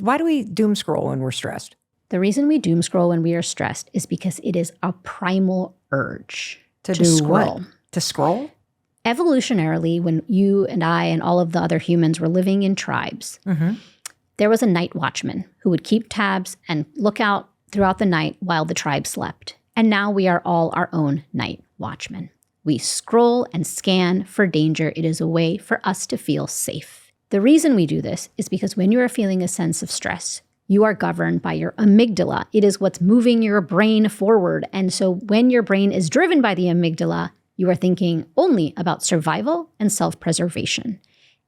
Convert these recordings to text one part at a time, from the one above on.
Why do we doom scroll when we're stressed? The reason we doom scroll when we are stressed is because it is a primal urge To do scroll. what? To scroll? Evolutionarily, when you and I and all of the other humans were living in tribes, there was a night watchman who would keep tabs and look out throughout the night while the tribe slept. And now we are all our own night watchmen. We scroll and scan for danger. It is a way for us to feel safe. The reason we do this is because when you are feeling a sense of stress, you are governed by your amygdala. It is what's moving your brain forward. And so when your brain is driven by the amygdala, you are thinking only about survival and self-preservation.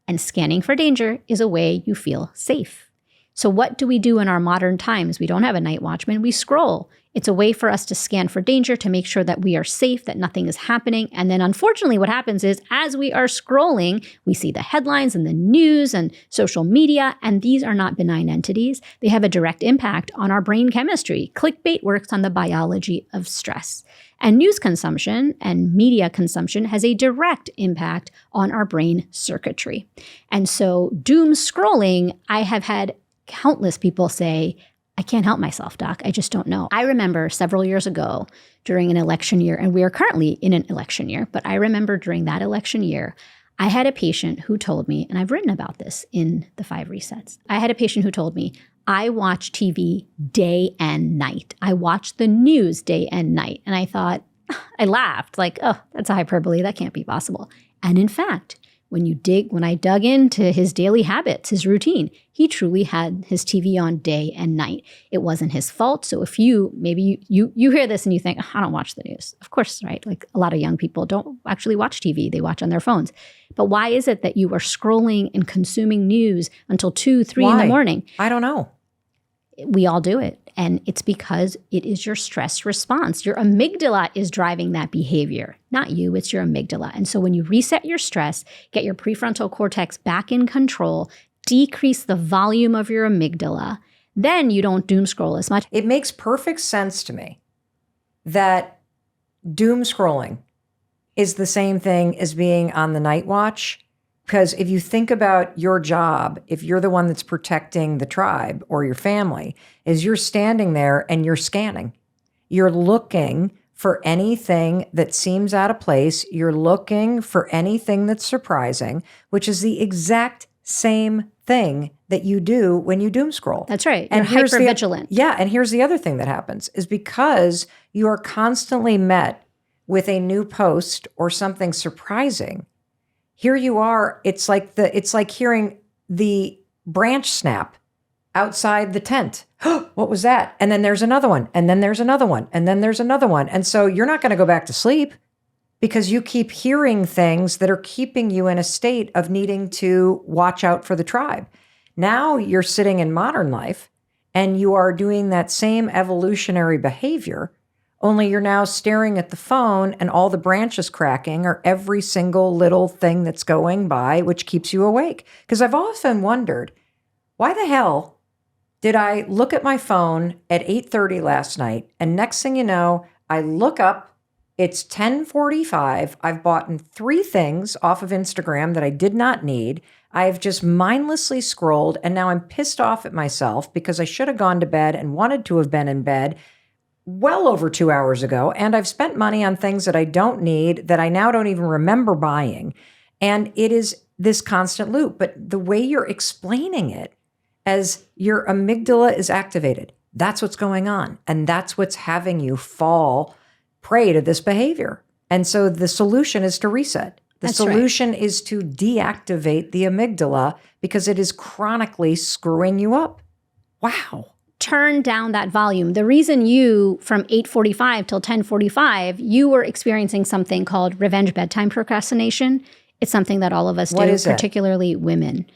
And scanning for danger is a way you feel safe. So what do we do in our modern times? We don't have a night watchman, we scroll. It's a way for us to scan for danger, to make sure that we are safe, that nothing is happening. And then unfortunately what happens is as we are scrolling, we see the headlines and the news and social media, and these are not benign entities. They have a direct impact on our brain chemistry. Clickbait works on the biology of stress. And news consumption and media consumption has a direct impact on our brain circuitry. And so doom scrolling, I have had countless people say, I can't help myself, doc. I just don't know. I remember several years ago during an election year, and we are currently in an election year, but I remember during that election year, I had a patient who told me, and I've written about this in the 5 Resets. I had a patient who told me, I watch TV day and night. I watch the news day and night. And I thought, I laughed like, oh, that's a hyperbole. That can't be possible. And in fact, when I dug into his daily habits, his routine, he truly had his TV on day and night. It wasn't his fault. So if you hear this and you think, I don't watch the news. Of course, right? Like a lot of young people don't actually watch TV. They watch on their phones. But why is it that you are scrolling and consuming news until 2, 3 in the morning? I don't know. We all do it. And it's because it is your stress response. Your amygdala is driving that behavior, not you, it's your amygdala. And so when you reset your stress, get your prefrontal cortex back in control, decrease the volume of your amygdala, then you don't doom scroll as much. It makes perfect sense to me that doom scrolling is the same thing as being on the night watch. Because if you think about your job, if you're the one that's protecting the tribe or your family, is you're standing there and you're scanning. You're looking for anything that seems out of place. You're looking for anything that's surprising, which is the exact same thing that you do when you doom scroll. That's right. You're hypervigilant. Yeah. And here's the other thing that happens is because you are constantly met with a new post or something surprising. Here you are, it's like hearing the branch snap outside the tent. What was that? And then there's another one, and then there's another one, and then there's another one. And so you're not going to go back to sleep because you keep hearing things that are keeping you in a state of needing to watch out for the tribe. Now you're sitting in modern life and you are doing that same evolutionary behavior, only you're now staring at the phone and all the branches cracking or every single little thing that's going by, which keeps you awake. Because I've often wondered, why the hell did I look at my phone at 8:30 last night? And next thing you know, I look up, it's 10:45. I've bought 3 things off of Instagram that I did not need. I've just mindlessly scrolled, and now I'm pissed off at myself because I should have gone to bed and wanted to have been in bed well over 2 hours ago, and I've spent money on things that I don't need, that I now don't even remember buying. And it is this constant loop. But the way you're explaining it as your amygdala is activated, that's what's going on. And that's what's having you fall prey to this behavior. And so the solution is to reset. The solution is to deactivate the amygdala because it is chronically screwing you up. Wow. Turn down that volume. The reason you, from 8:45 till 10:45, you were experiencing something called revenge bedtime procrastination. It's something that all of us do, particularly women.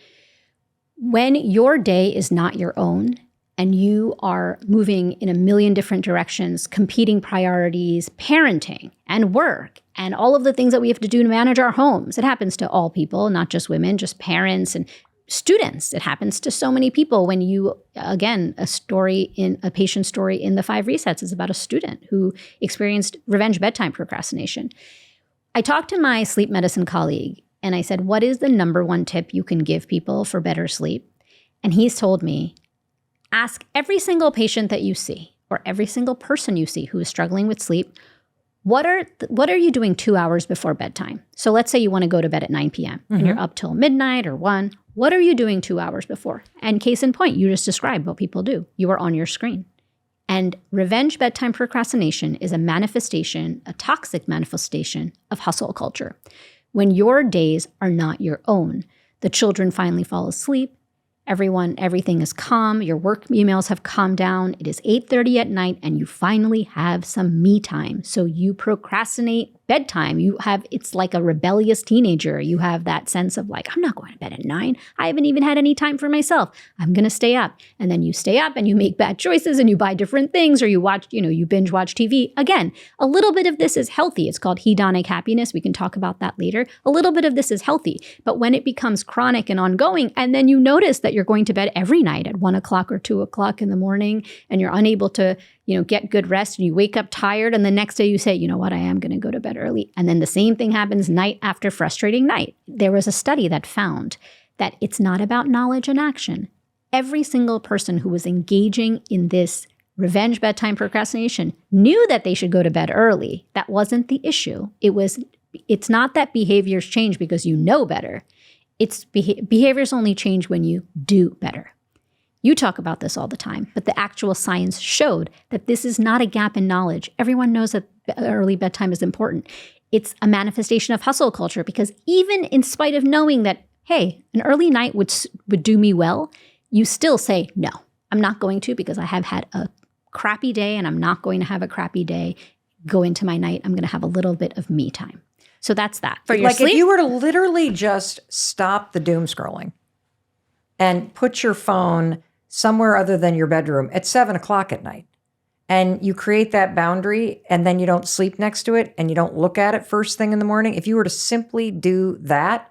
When your day is not your own and you are moving in a million different directions, competing priorities, parenting and work, and all of the things that we have to do to manage our homes, it happens to all people, not just women, just parents and students. It happens to so many people. When you, again, a patient story in the 5 Resets is about a student who experienced revenge bedtime procrastination. I talked to my sleep medicine colleague and I said, what is the number one tip you can give people for better sleep? And he's told me, Ask every single patient that you see or every single person you see who is struggling with sleep, what are you doing 2 hours before bedtime? So let's say you want to go to bed at 9 p.m. and you're up till midnight or 1. What are you doing 2 hours before? And case in point, you just described what people do. You are on your screen. And revenge bedtime procrastination is a manifestation, a toxic manifestation of hustle culture. When your days are not your own, the children finally fall asleep. Everything is calm. Your work emails have calmed down. It is 8:30 at night and you finally have some me time. So you procrastinate bedtime. It's like a rebellious teenager. You have that sense of like, I'm not going to bed at 9. I haven't even had any time for myself. I'm going to stay up. And then you stay up and you make bad choices and you buy different things or you watch, you binge watch TV. Again, a little bit of this is healthy. It's called hedonic happiness. We can talk about that later. A little bit of this is healthy. But when it becomes chronic and ongoing, and then you notice that you're going to bed every night at 1 o'clock or 2 o'clock in the morning and you're unable to get good rest and you wake up tired and the next day you say, you know what, I am going to go to bed early. And then the same thing happens night after frustrating night. There was a study that found that it's not about knowledge and action. Every single person who was engaging in this revenge bedtime procrastination knew that they should go to bed early. That wasn't the issue. It's not that behaviors change because you know better. It's behaviors only change when you do better. You talk about this all the time, but the actual science showed that this is not a gap in knowledge. Everyone knows that early bedtime is important. It's a manifestation of hustle culture because even in spite of knowing that, hey, an early night would do me well, you still say, no, I'm not going to because I have had a crappy day and I'm not going to have a crappy day. Go into my night, I'm going to have a little bit of me time. So that's that. For your sleep, if you were to literally just stop the doom scrolling and put your phone somewhere other than your bedroom at 7 o'clock at night, and you create that boundary and then you don't sleep next to it and you don't look at it first thing in the morning, if you were to simply do that,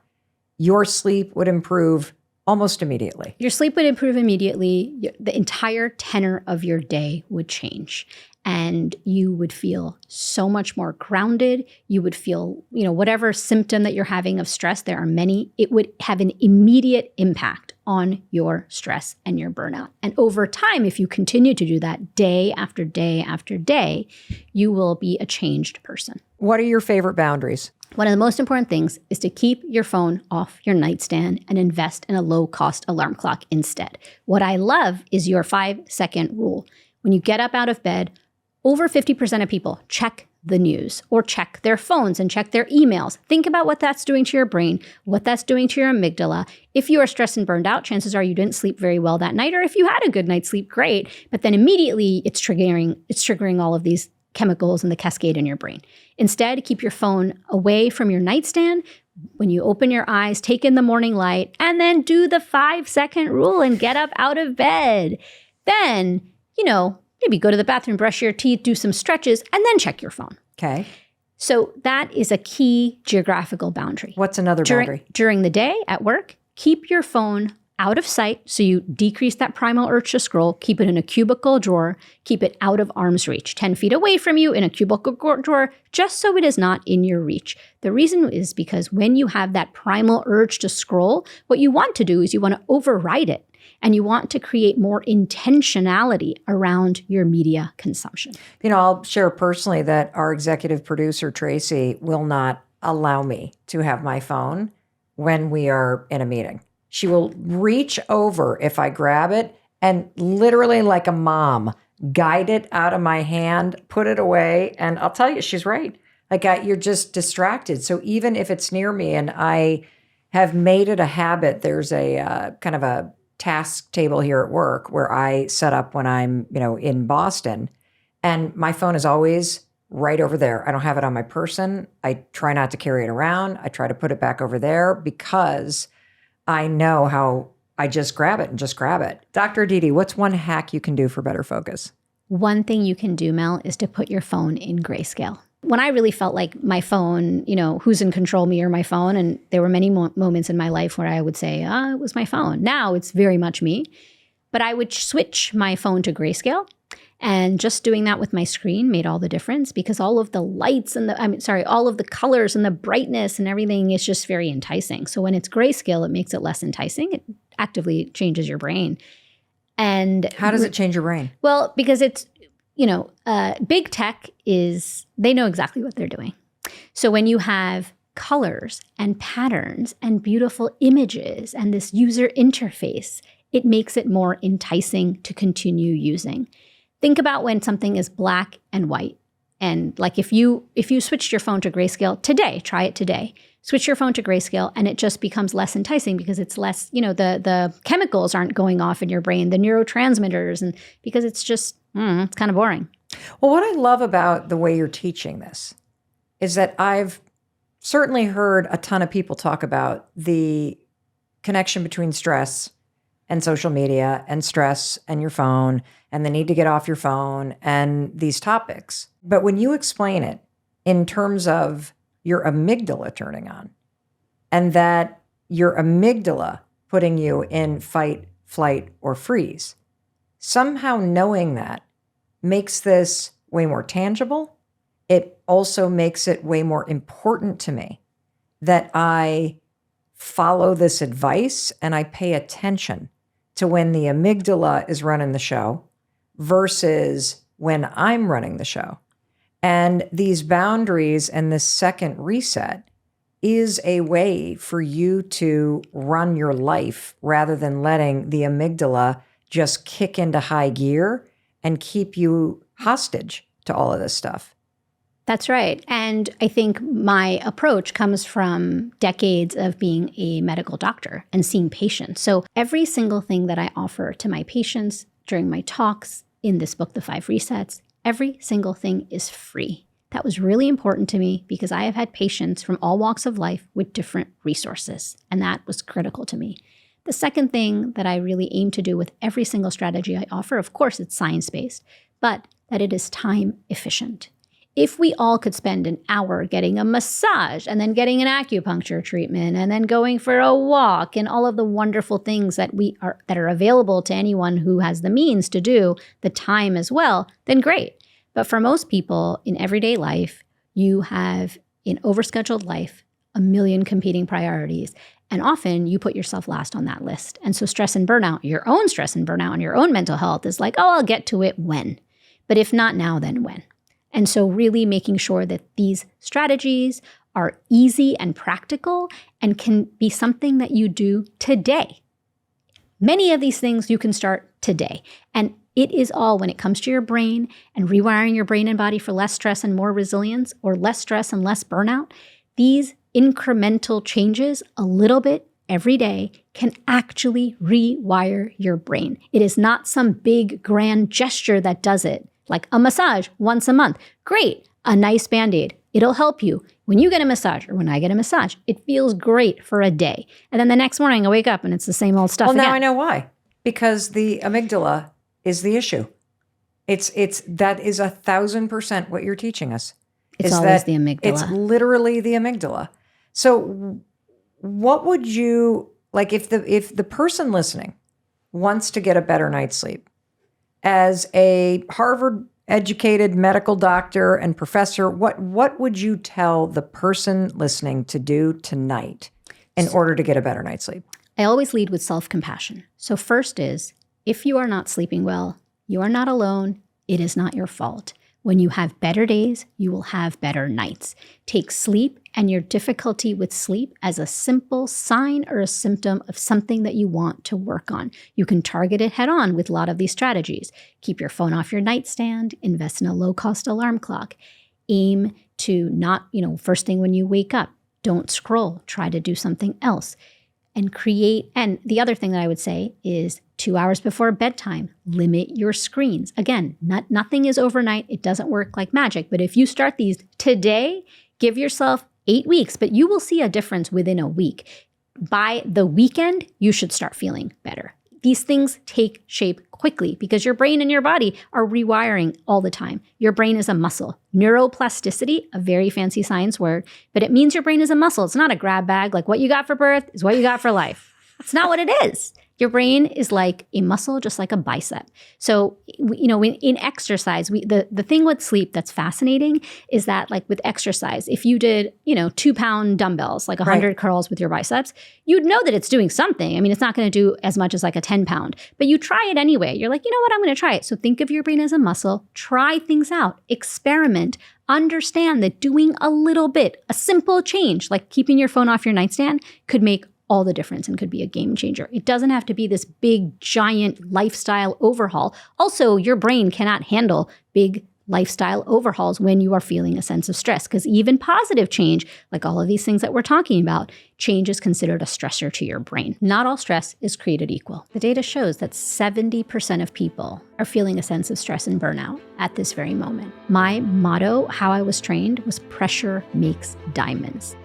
your sleep would improve almost immediately. Your sleep would improve immediately. The entire tenor of your day would change. And you would feel so much more grounded. You would feel, whatever symptom that you're having of stress, there are many, it would have an immediate impact on your stress and your burnout. And over time, if you continue to do that day after day after day, you will be a changed person. What are your favorite boundaries? One of the most important things is to keep your phone off your nightstand and invest in a low-cost alarm clock instead. What I love is your 5-second rule. When you get up out of bed, over 50% of people check the news or check their phones and check their emails. Think about what that's doing to your brain, what that's doing to your amygdala. If you are stressed and burned out, chances are you didn't sleep very well that night, or if you had a good night's sleep, great. But then immediately it's triggering all of these chemicals and the cascade in your brain. Instead, keep your phone away from your nightstand. When you open your eyes, take in the morning light, and then do the 5-second rule and get up out of bed. Then, maybe go to the bathroom, brush your teeth, do some stretches, and then check your phone. Okay. So that is a key geographical boundary. What's another boundary? During the day at work, keep your phone out of sight so you decrease that primal urge to scroll. Keep it in a cubicle drawer. Keep it out of arm's reach, 10 feet away from you in a cubicle drawer, just so it is not in your reach. The reason is because when you have that primal urge to scroll, what you want to do is you want to override it. And you want to create more intentionality around your media consumption. I'll share personally that our executive producer, Tracy, will not allow me to have my phone when we are in a meeting. She will reach over if I grab it and literally like a mom, guide it out of my hand, put it away. And I'll tell you, she's right. You're just distracted. So even if it's near me and I have made it a habit, there's a kind of a task table here at work where I set up when I'm, in Boston, and my phone is always right over there. I don't have it on my person. I try not to carry it around. I try to put it back over there because I know how I just grab it. Dr. Aditi, what's one hack you can do for better focus? One thing you can do, Mel, is to put your phone in grayscale. When I really felt like my phone, who's in control, me or my phone? And there were many moments in my life where I would say, it was my phone. Now it's very much me. But I would switch my phone to grayscale. And just doing that with my screen made all the difference because all of the lights and all of the colors and the brightness and everything is just very enticing. So when it's grayscale, it makes it less enticing. It actively changes your brain. And how does it change your brain? Well, because it's, big tech they know exactly what they're doing. So when you have colors and patterns and beautiful images and this user interface, it makes it more enticing to continue using. Think about when something is black and white. And like if you switched your phone to grayscale today, try it today. Switch your phone to grayscale and it just becomes less enticing because it's less, the chemicals aren't going off in your brain, the neurotransmitters, and because it's just, it's kind of boring. Well, what I love about the way you're teaching this is that I've certainly heard a ton of people talk about the connection between stress and social media and stress and your phone and the need to get off your phone and these topics. But when you explain it in terms of your amygdala turning on and that your amygdala putting you in fight, flight, or freeze, somehow knowing that makes this way more tangible. It also makes it way more important to me that I follow this advice and I pay attention to when the amygdala is running the show versus when I'm running the show. And these boundaries and this second reset is a way for you to run your life rather than letting the amygdala just kick into high gear and keep you hostage to all of this stuff. That's right. And I think my approach comes from decades of being a medical doctor and seeing patients. So every single thing that I offer to my patients during my talks in this book, The 5 Resets, every single thing is free. That was really important to me because I have had patients from all walks of life with different resources, and that was critical to me. The second thing that I really aim to do with every single strategy I offer, of course, it's science-based, but that it is time efficient. If we all could spend an hour getting a massage and then getting an acupuncture treatment and then going for a walk and all of the wonderful things that are available to anyone who has the means to do, the time as well, then great. But for most people in everyday life, you have an overscheduled life, a million competing priorities, and often you put yourself last on that list. And so stress and burnout, your own stress and burnout and your own mental health is like, oh, I'll get to it when. But if not now, then when? And so really making sure that these strategies are easy and practical and can be something that you do today. Many of these things you can start today. And it is all when it comes to your brain and rewiring your brain and body for less stress and more resilience, or less stress and less burnout. These incremental changes a little bit every day can actually rewire your brain. It is not some big grand gesture that does it. Like a massage once a month. Great. A nice Band-Aid. It'll help you. When you get a massage or when I get a massage, it feels great for a day. And then the next morning I wake up and it's the same old stuff again. Well, now I know why. Because the amygdala is the issue. That is 1,000% what you're teaching us. It's always the amygdala. It's literally the amygdala. So what would you, like if the person listening wants to get a better night's sleep, as a Harvard-educated medical doctor and professor, what would you tell the person listening to do tonight in order to get a better night's sleep? I always lead with self-compassion. So first is, if you are not sleeping well, you are not alone. It is not your fault. When you have better days, you will have better nights. Take sleep and your difficulty with sleep as a simple sign or a symptom of something that you want to work on. You can target it head on with a lot of these strategies. Keep your phone off your nightstand, invest in a low-cost alarm clock, aim to not, first thing when you wake up, don't scroll, try to do something else. And create, and the other thing that I would say is 2 hours before bedtime, limit your screens. Again, nothing is overnight. It doesn't work like magic. But if you start these today, give yourself 8 weeks, but you will see a difference within a week. By the weekend, you should start feeling better. These things take shape quickly because your brain and your body are rewiring all the time. Your brain is a muscle. Neuroplasticity, a very fancy science word, but it means your brain is a muscle. It's not a grab bag. Like what you got for birth is what you got for life. It's not what it is. Your brain is like a muscle, just like a bicep. So, in exercise, the thing with sleep that's fascinating is that, like with exercise, if you did, 2-pound dumbbells, like 100 curls with your biceps, you'd know that it's doing something. I mean, it's not going to do as much as like a 10-pound, but you try it anyway. You're like, you know what, I'm going to try it. So think of your brain as a muscle, try things out, experiment, understand that doing a little bit, a simple change, like keeping your phone off your nightstand, could make all the difference and could be a game changer. It doesn't have to be this big, giant lifestyle overhaul. Also, your brain cannot handle big lifestyle overhauls when you are feeling a sense of stress, because even positive change, like all of these things that we're talking about, change is considered a stressor to your brain. Not all stress is created equal. The data shows that 70% of people are feeling a sense of stress and burnout at this very moment. My motto, how I was trained, was pressure makes diamonds.